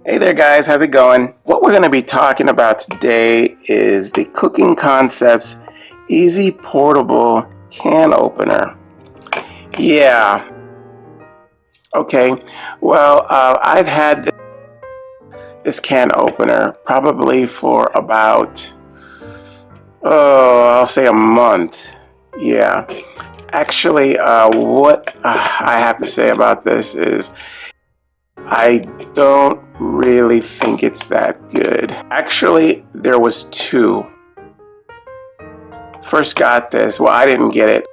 Hey there guys, how's it going? What we're going to be talking about today is the Cooking Concepts Easy Portable Can Opener. Yeah, okay. Well, I've had this can opener probably for about, I'll say a month. Yeah. Actually, what I have to say about this is I don't really think it's that good. Actually, there was two. First got this. Well, I didn't get it.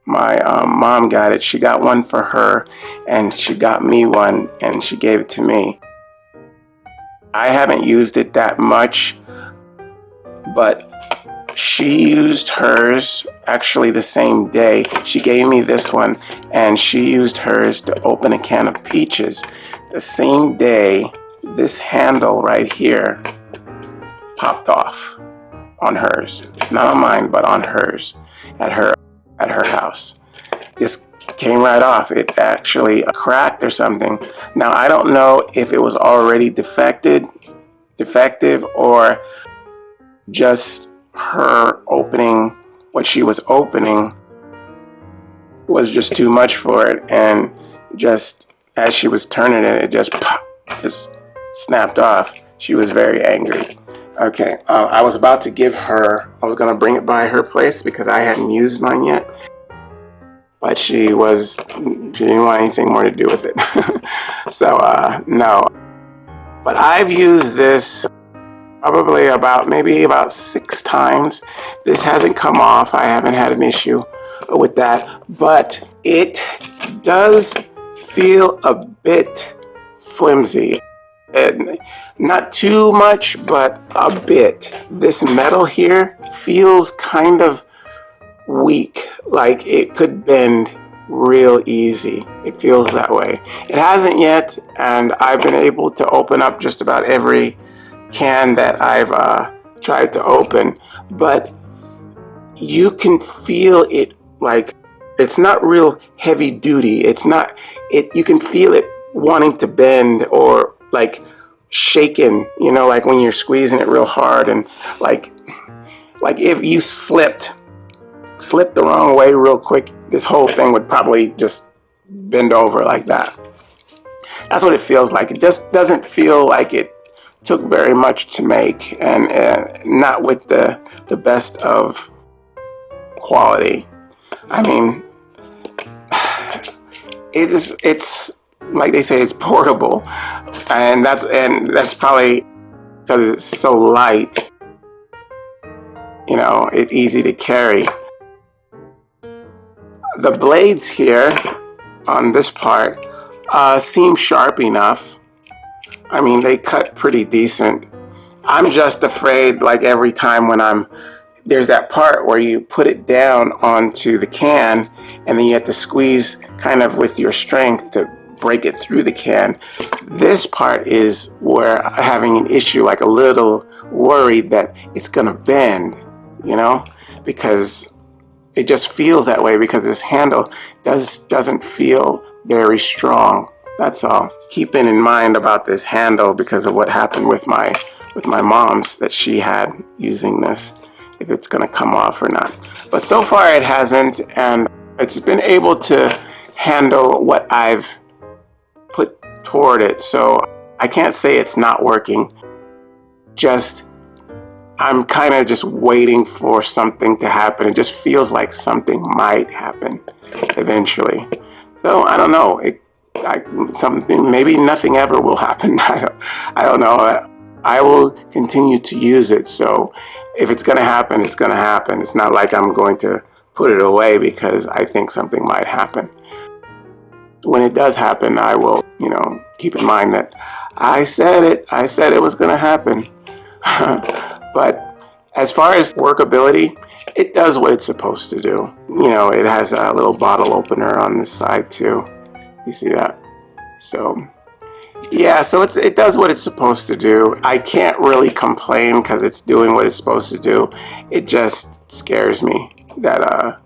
My mom got it. She got one for her, and she got me one, and she gave it to me. I haven't used it that much, but she used hers actually the same day. She gave me this one, and she used hers to open a can of peaches. The same day, this handle right here popped off on hers. Not on mine, but on hers at her house. This came right off. It actually cracked or something. Now, I don't know if it was already defective or just her opening what she was opening was just too much for it, and just as she was turning it, it just snapped off. She was very angry. Okay, I was about to give her, I was gonna bring it by her place because I hadn't used mine yet, but she didn't want anything more to do with it. So no, but I've used this probably maybe about 6 times. This hasn't come off. I haven't had an issue with that, but it does feel a bit flimsy. And not too much, but a bit. This metal here feels kind of weak, like it could bend real easy. It feels that way. It hasn't yet, and I've been able to open up just about every can that I've tried to open, but you can feel it, like it's not real heavy duty. It's not, you can feel it wanting to bend or like shaking, you know, like when you're squeezing it real hard, and like if you slipped the wrong way real quick, this whole thing would probably just bend over like that. That's what it feels like. It just doesn't feel like it took very much to make, and not with the best of quality. I mean, it's like they say, it's portable, and that's probably because it's so light. You know, it's easy to carry. The blades here on this part seem sharp enough. I mean, they cut pretty decent. I'm just afraid, like every time when there's that part where you put it down onto the can, and then you have to squeeze kind of with your strength to break it through the can. This part is where I'm having an issue, like a little worried that it's gonna bend, you know, because it just feels that way, because this handle doesn't feel very strong. That's all. Keeping in mind about this handle because of what happened with my mom's that she had using this, if it's gonna come off or not. But so far it hasn't, and it's been able to handle what I've put toward it. So I can't say it's not working. Just, I'm kind of just waiting for something to happen. It just feels like something might happen eventually. So I don't know. Something, maybe nothing ever will happen. I don't know. I will continue to use it. So if it's going to happen, it's going to happen. It's not like I'm going to put it away because I think something might happen. When it does happen, I will, you know, keep in mind that I said it was going to happen. But as far as workability, it does what it's supposed to do. You know, it has a little bottle opener on this side too. You see that? So yeah, so it does what it's supposed to do. I can't really complain because it's doing what it's supposed to do. It just scares me that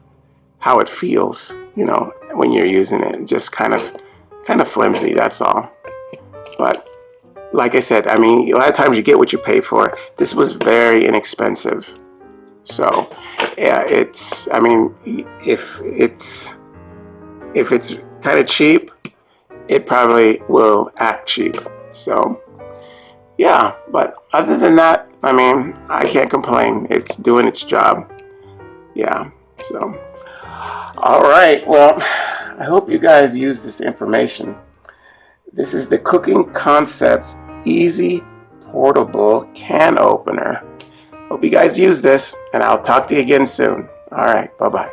how it feels, you know, when you're using it. Just kind of flimsy, that's all. But like I said, I mean, a lot of times you get what you pay for. This was very inexpensive. So, yeah, it's, I mean, if it's kind of cheap, it probably will act cheap. So, yeah, but other than that, I mean, I can't complain. It's doing its job. Yeah, so. All right, well, I hope you guys use this information. This is the Cooking Concepts Easy Portable Can Opener. Hope you guys use this, and I'll talk to you again soon. All right, bye-bye.